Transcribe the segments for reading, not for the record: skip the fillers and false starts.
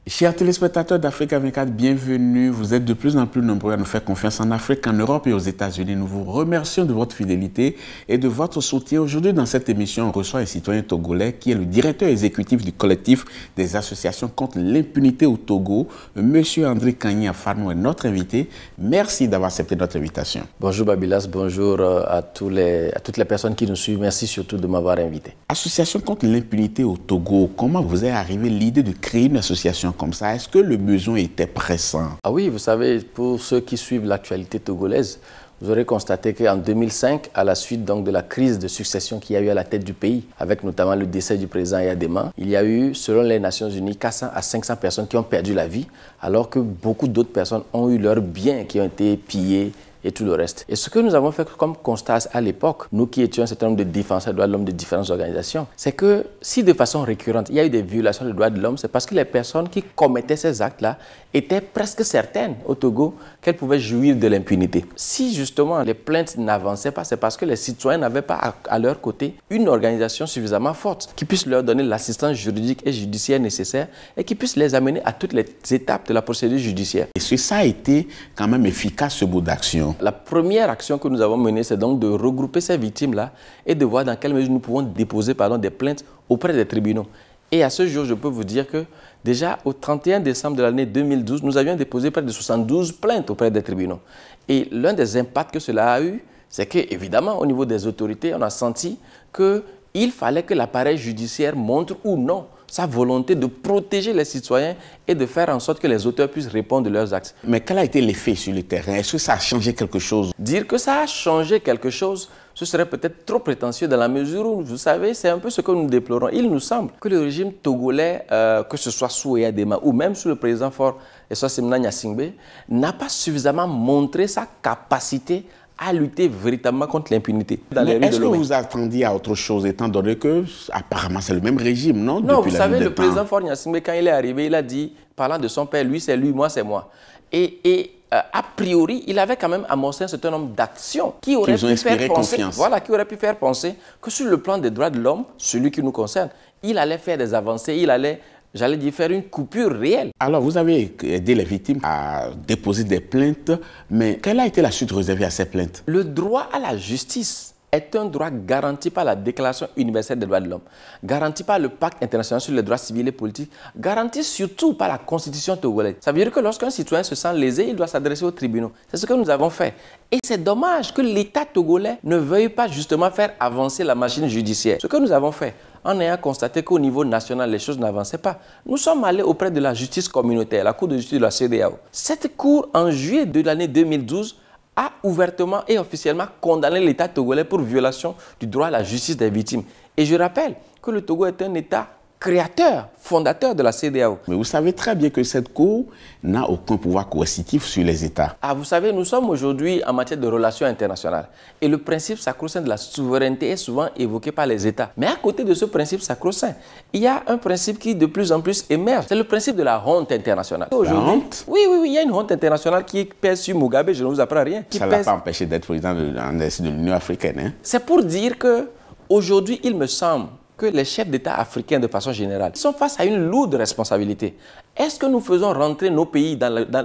Chers téléspectateurs d'Africa 24, bienvenue. Vous êtes de plus en plus nombreux à nous faire confiance en Afrique, en Europe et aux États-Unis. Nous vous remercions de votre fidélité et de votre soutien. Aujourd'hui, dans cette émission, on reçoit un citoyen togolais qui est le directeur exécutif du collectif des associations contre l'impunité au Togo. Monsieur André Kagny Afarno est notre invité. Merci d'avoir accepté notre invitation. Bonjour Babylas, bonjour à toutes les personnes qui nous suivent. Merci surtout de m'avoir invité. Association contre l'impunité au Togo, comment vous est arrivé l'idée de créer une association comme ça? Est-ce que le besoin était pressant? Ah oui, vous savez, pour ceux qui suivent l'actualité togolaise, vous aurez constaté qu'en 2005, à la suite donc de la crise de succession qu'il y a eu à la tête du pays, avec notamment le décès du président Yadema, il y a eu, selon les Nations Unies, 400 à 500 personnes qui ont perdu la vie, alors que beaucoup d'autres personnes ont eu leurs biens qui ont été pillés et tout le reste. Et ce que nous avons fait comme constat à l'époque, nous qui étions un certain nombre de défenseurs des droits de l'homme de différentes organisations, c'est que si de façon récurrente, il y a eu des violations des droits de l'homme, c'est parce que les personnes qui commettaient ces actes-là étaient presque certaines au Togo qu'elles pouvaient jouir de l'impunité. Si justement les plaintes n'avançaient pas, c'est parce que les citoyens n'avaient pas à leur côté une organisation suffisamment forte qui puisse leur donner l'assistance juridique et judiciaire nécessaire et qui puisse les amener à toutes les étapes de la procédure judiciaire. Est-ce que ça a été quand même efficace, ce bout d'action? La première action que nous avons menée, c'est donc de regrouper ces victimes-là et de voir dans quelle mesure nous pouvons déposer des plaintes auprès des tribunaux. Et à ce jour, je peux vous dire que déjà au 31 décembre de l'année 2012, nous avions déposé près de 72 plaintes auprès des tribunaux. Et l'un des impacts que cela a eu, c'est qu'évidemment, au niveau des autorités, on a senti qu'il fallait que l'appareil judiciaire montre ou non sa volonté de protéger les citoyens et de faire en sorte que les auteurs puissent répondre de leurs actes. Mais quel a été l'effet sur le terrain? Est-ce que ça a changé quelque chose? Dire que ça a changé quelque chose, ce serait peut-être trop prétentieux dans la mesure où, vous savez, c'est un peu ce que nous déplorons. Il nous semble que le régime togolais, que ce soit sous Yadema ou même sous le président fort Essosemna Gnassingbé, n'a pas suffisamment montré sa capacité à lutter véritablement contre l'impunité. Est-ce que vous attendiez à autre chose, étant donné que, apparemment, c'est le même régime, non? Non, vous savez, le président Faure Gnassingbé, quand il est arrivé, il a dit, parlant de son père, lui c'est lui, moi c'est moi. Et a priori, il avait quand même amorcé un certain nombre d'actions qui auraient pu faire penser, qui auraient pu faire penser que sur le plan des droits de l'homme, celui qui nous concerne, il allait faire des avancées, il allait, j'allais dire, faire une coupure réelle. Alors, vous avez aidé les victimes à déposer des plaintes, mais quelle a été la suite réservée à ces plaintes? Le droit à la justice est un droit garanti par la Déclaration universelle des droits de l'homme, garanti par le Pacte international sur les droits civils et politiques, garanti surtout par la Constitution togolaise. Ça veut dire que lorsqu'un citoyen se sent lésé, il doit s'adresser aux tribunaux. C'est ce que nous avons fait. Et c'est dommage que l'État togolais ne veuille pas justement faire avancer la machine judiciaire. Ce que nous avons fait, en ayant constaté qu'au niveau national, les choses n'avançaient pas, nous sommes allés auprès de la justice communautaire, la Cour de justice de la CEDEAO. Cette Cour, en juillet de l'année 2012, a ouvertement et officiellement condamné l'État togolais pour violation du droit à la justice des victimes. Et je rappelle que le Togo est un État créateur, fondateur de la CEDEAO. Mais vous savez très bien que cette Cour n'a aucun pouvoir coercitif sur les États. Ah, vous savez, nous sommes aujourd'hui en matière de relations internationales. Et le principe sacro-saint de la souveraineté est souvent évoqué par les États. Mais à côté de ce principe sacro-saint, il y a un principe qui de plus en plus émerge. C'est le principe de la honte internationale. La honte? Oui, il y a une honte internationale qui pèse sur Mugabe, je ne vous apprends rien. Ça ne l'a pas empêché d'être président de l'Union africaine. Hein? C'est pour dire qu'aujourd'hui, il me semble que les chefs d'État africains, de façon générale, sont face à une lourde responsabilité. Est-ce que nous faisons rentrer nos pays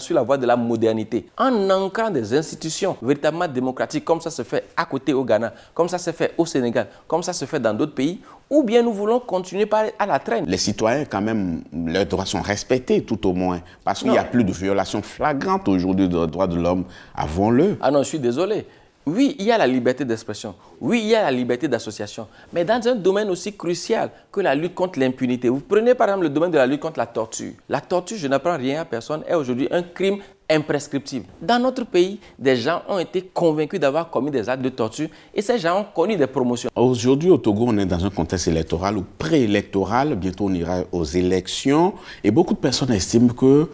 sur la voie de la modernité en ancrant des institutions véritablement démocratiques, comme ça se fait à côté au Ghana, comme ça se fait au Sénégal, comme ça se fait dans d'autres pays, ou bien nous voulons continuer à la traîne? Les citoyens, quand même, leurs droits sont respectés, tout au moins, parce qu'il n'y a plus de violations flagrantes aujourd'hui des droits de l'homme. Avouons-le. Ah non, je suis désolé. Oui, il y a la liberté d'expression. Oui, il y a la liberté d'association. Mais dans un domaine aussi crucial que la lutte contre l'impunité. Vous prenez par exemple le domaine de la lutte contre la torture. La torture, je n'apprends rien à personne, est aujourd'hui un crime imprescriptible. Dans notre pays, des gens ont été convaincus d'avoir commis des actes de torture et ces gens ont connu des promotions. Aujourd'hui, au Togo, on est dans un contexte électoral ou préélectoral. Bientôt, on ira aux élections. Et beaucoup de personnes estiment que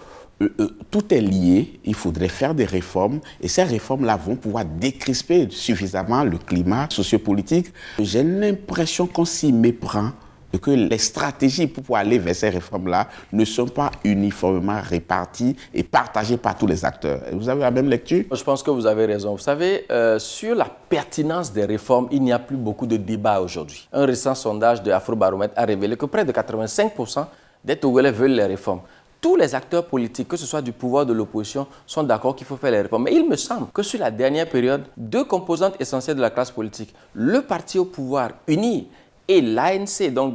tout est lié, il faudrait faire des réformes et ces réformes-là vont pouvoir décrisper suffisamment le climat sociopolitique. J'ai l'impression qu'on s'y méprend et que les stratégies pour pouvoir aller vers ces réformes-là ne sont pas uniformément réparties et partagées par tous les acteurs. Vous avez la même lecture? Je pense que vous avez raison. Vous savez, sur la pertinence des réformes, il n'y a plus beaucoup de débats aujourd'hui. Un récent sondage de Afrobaromètre a révélé que près de 85% des Togolais veulent les réformes. tous les acteurs politiques, que ce soit du pouvoir ou de l'opposition, sont d'accord qu'il faut faire les réformes. Mais il me semble que sur la dernière période, deux composantes essentielles de la classe politique, le parti au pouvoir uni et l'ANC, donc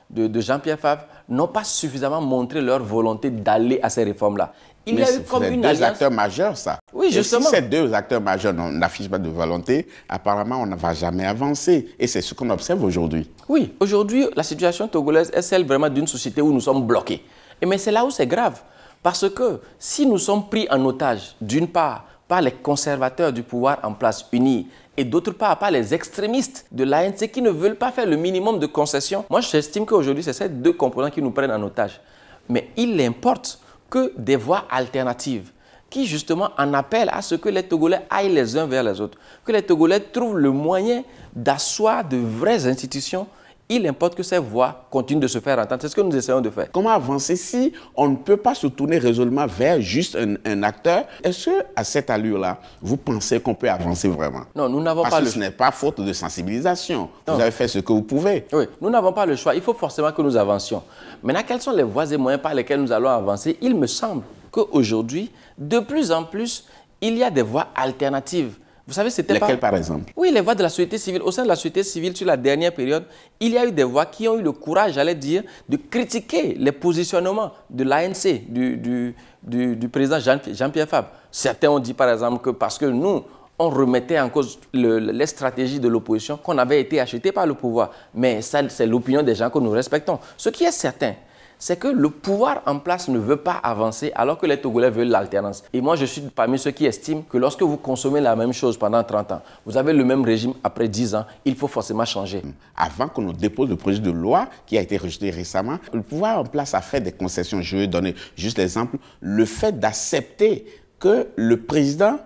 de Jean-Pierre Favre, n'ont pas suffisamment montré leur volonté d'aller à ces réformes-là. Il y a eu comme une alliance. Deux acteurs majeurs, ça. Oui, justement. Et si ces deux acteurs majeurs n'affichent pas de volonté, apparemment, on ne va jamais avancer. Et c'est ce qu'on observe aujourd'hui. Oui, aujourd'hui, la situation togolaise est celle vraiment d'une société où nous sommes bloqués. Mais c'est là où c'est grave. Parce que si nous sommes pris en otage, d'une part, par les conservateurs du pouvoir en place unis, et d'autre part, par les extrémistes de l'ANC qui ne veulent pas faire le minimum de concessions, moi, j'estime qu'aujourd'hui, c'est ces deux composants qui nous prennent en otage. Mais il importe que des voies alternatives qui justement en appellent à ce que les Togolais aillent les uns vers les autres, que les Togolais trouvent le moyen d'asseoir de vraies institutions. Il importe que ces voies continuent de se faire entendre. C'est ce que nous essayons de faire. Comment avancer si on ne peut pas se tourner résolument vers juste un acteur? Est-ce qu'à cette allure-là, vous pensez qu'on peut avancer vraiment? Non, nous n'avons pas le choix. Parce que ce n'est pas faute de sensibilisation. Non. Vous avez fait ce que vous pouvez. Oui, nous n'avons pas le choix. Il faut forcément que nous avancions. Maintenant, quelles sont les voies et moyens par lesquels nous allons avancer? Il me semble qu'aujourd'hui, de plus en plus, il y a des voies alternatives. Vous savez, c'était lesquelles, par exemple? Oui, les voix de la société civile. Au sein de la société civile, sur la dernière période, il y a eu des voix qui ont eu le courage, j'allais dire, de critiquer les positionnements de l'ANC, du président Jean-Pierre Favre. Certains ont dit, par exemple, que parce que nous, on remettait en cause les stratégies de l'opposition, qu'on avait été achetés par le pouvoir. Mais ça, c'est l'opinion des gens que nous respectons. Ce qui est certain, c'est que le pouvoir en place ne veut pas avancer alors que les Togolais veulent l'alternance. Et moi, je suis parmi ceux qui estiment que lorsque vous consommez la même chose pendant 30 ans, vous avez le même régime après 10 ans, il faut forcément changer. Avant qu'on nous dépose le projet de loi qui a été rejeté récemment, le pouvoir en place a fait des concessions. Je vais donner juste l'exemple. Le fait d'accepter que le président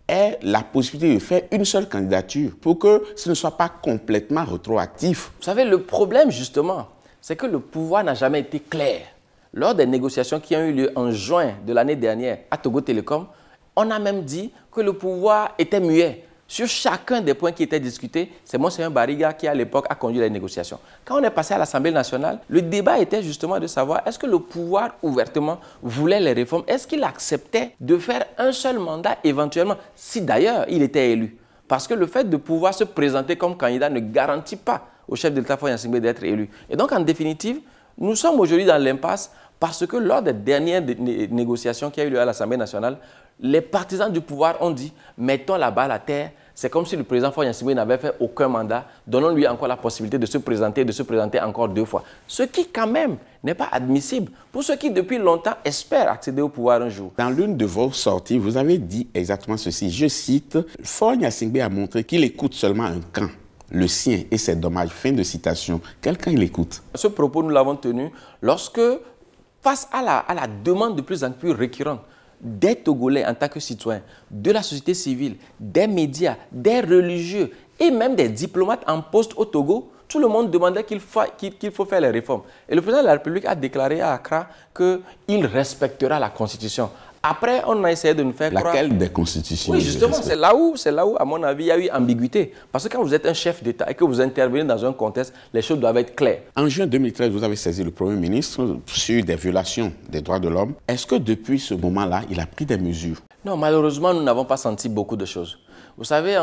ait la possibilité de faire une seule candidature pour que ce ne soit pas complètement rétroactif. Vous savez, le problème, justement, c'est que le pouvoir n'a jamais été clair. Lors des négociations qui ont eu lieu en juin de l'année dernière à Togo Télécom, on a même dit que le pouvoir était muet. Sur chacun des points qui étaient discutés, c'est Monseigneur Bariga qui, à l'époque, a conduit les négociations. Quand on est passé à l'Assemblée nationale, le débat était justement de savoir est-ce que le pouvoir, ouvertement, voulait les réformes? Est-ce qu'il acceptait de faire un seul mandat éventuellement, si d'ailleurs il était élu? Parce que le fait de pouvoir se présenter comme candidat ne garantit pas au chef de l'État Faure Gnassingbé d'être élu. Et donc, en définitive, nous sommes aujourd'hui dans l'impasse parce que lors des dernières négociations qui ont eu lieu à l'Assemblée nationale, les partisans du pouvoir ont dit « mettons la balle à terre ». C'est comme si le président Faure Gnassingbé n'avait fait aucun mandat. Donnons-lui encore la possibilité de se présenter encore 2 fois. Ce qui, quand même, n'est pas admissible pour ceux qui, depuis longtemps, espèrent accéder au pouvoir un jour. Dans l'une de vos sorties, vous avez dit exactement ceci. Je cite, « Faure Gnassingbé a montré qu'il écoute seulement un camp. Le sien, et c'est dommage. » Fin de citation. Quelqu'un il écoute. Ce propos, nous l'avons tenu lorsque, face à la demande de plus en plus récurrente des Togolais en tant que citoyens, de la société civile, des médias, des religieux et même des diplomates en poste au Togo, tout le monde demandait qu'il faut faire les réformes. Et le président de la République a déclaré à Accra qu'il respectera la Constitution. Après, on a essayé de nous faire croire... Laquelle des constitutions? Oui, justement, c'est là où, à mon avis, il y a eu ambiguïté. Parce que quand vous êtes un chef d'État et que vous intervenez dans un contexte, les choses doivent être claires. En juin 2013, vous avez saisi le Premier ministre sur des violations des droits de l'homme. Est-ce que depuis ce moment-là, il a pris des mesures? Non, malheureusement, nous n'avons pas senti beaucoup de choses. Vous savez,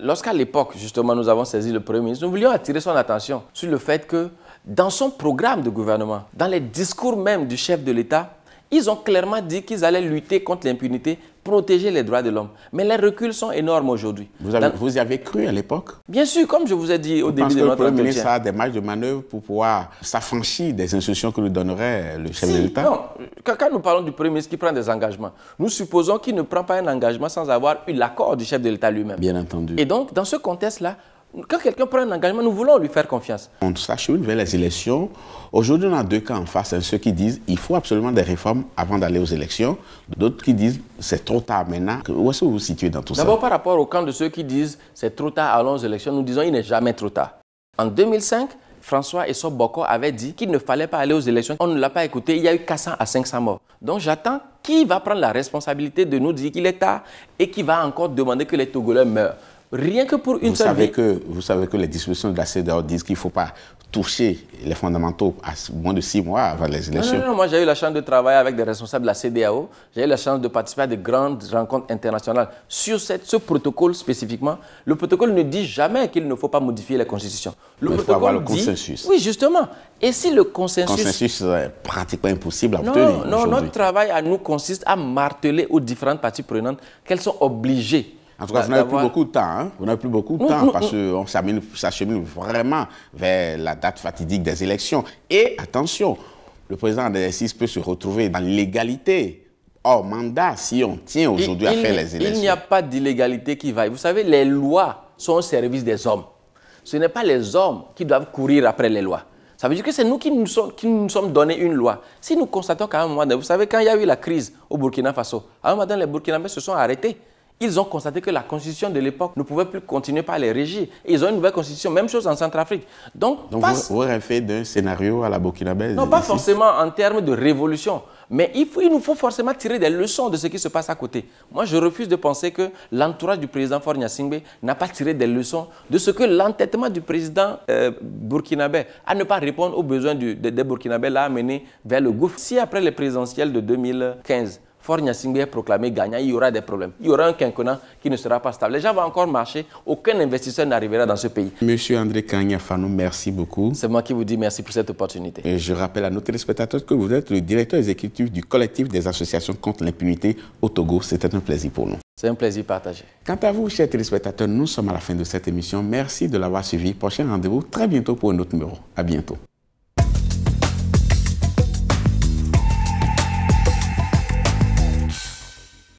lorsqu'à l'époque, justement, nous avons saisi le Premier ministre, nous voulions attirer son attention sur le fait que dans son programme de gouvernement, dans les discours même du chef de l'État, ils ont clairement dit qu'ils allaient lutter contre l'impunité, protéger les droits de l'homme. Mais les reculs sont énormes aujourd'hui. Vous y avez cru à l'époque? Bien sûr, comme je vous ai dit au début de notre entretien. Le Premier ministre a des marges de manœuvre pour pouvoir s'affranchir des instructions que lui donnerait le chef de l'État? Non, quand nous parlons du Premier ministre qui prend des engagements, nous supposons qu'il ne prend pas un engagement sans avoir eu l'accord du chef de l'État lui-même. Bien entendu. Et donc, dans ce contexte-là, quand quelqu'un prend un engagement, nous voulons lui faire confiance. On s'achemine vers les élections. Aujourd'hui, on a 2 camps en face. Ceux qui disent qu'il faut absolument des réformes avant d'aller aux élections. D'autres qui disent c'est trop tard maintenant. Où est-ce que vous vous situez dans tout ça? D'abord, par rapport au camp de ceux qui disent c'est trop tard, allons aux élections, nous disons il n'est jamais trop tard. En 2005, François Essop Bokor avait dit qu'il ne fallait pas aller aux élections. On ne l'a pas écouté. Il y a eu 400 à 500 morts. Donc j'attends qui va prendre la responsabilité de nous dire qu'il est tard et qui va encore demander que les Togolais meurent. rien que pour une seule vie. Vous savez que les dispositions de la CEDEAO disent qu'il ne faut pas toucher les fondamentaux à moins de 6 mois avant les élections. Non, moi j'ai eu la chance de travailler avec des responsables de la CEDEAO. J'ai eu la chance de participer à de grandes rencontres internationales sur ce protocole spécifiquement. Le protocole ne dit jamais qu'il ne faut pas modifier la Constitution. Il faut avoir le consensus. Oui, justement. Et si le consensus... Le consensus est pratiquement impossible à obtenir. Non, notre travail à nous consiste à marteler aux différentes parties prenantes qu'elles sont obligées. En tout cas, vous n'avez plus beaucoup de temps. Hein? Vous n'avez plus beaucoup de temps parce qu'on s'achemine vraiment vers la date fatidique des élections. Et attention, le président en exercice peut se retrouver dans l'illégalité hors mandat si on tient aujourd'hui à faire les élections. Il n'y a pas d'illégalité qui vaille. Vous savez, les lois sont au service des hommes. Ce n'est pas les hommes qui doivent courir après les lois. Ça veut dire que c'est nous qui nous sommes donné une loi. Si nous constatons qu'à un moment donné, vous savez, quand il y a eu la crise au Burkina Faso, à un moment donné, les Burkinabés se sont arrêtés. Ils ont constaté que la constitution de l'époque ne pouvait plus continuer par les régir. Et ils ont une nouvelle constitution, même chose en Centrafrique. Donc vous aurez fait d'un scénario à la burkinabèse? Non, pas forcément en termes de révolution. Mais il nous faut forcément tirer des leçons de ce qui se passe à côté. Moi, je refuse de penser que l'entourage du président Faure Gnassingbé n'a pas tiré des leçons de ce que l'entêtement du président burkinabé à ne pas répondre aux besoins des Burkinabés l'a amené vers le gouffre. Si après les présidentielles de 2015, Faure Gnassingbé est proclamé gagnant, il y aura des problèmes. Il y aura un quinquennat qui ne sera pas stable. Les gens vont encore marcher, aucun investisseur n'arrivera dans ce pays. Monsieur André Kanya Fanou, merci beaucoup. C'est moi qui vous dis merci pour cette opportunité. Et je rappelle à nos téléspectateurs que vous êtes le directeur exécutif du collectif des associations contre l'impunité au Togo. C'était un plaisir pour nous. C'est un plaisir partagé. Quant à vous, chers téléspectateurs, nous sommes à la fin de cette émission. Merci de l'avoir suivi. Prochain rendez-vous très bientôt pour un autre numéro. À bientôt.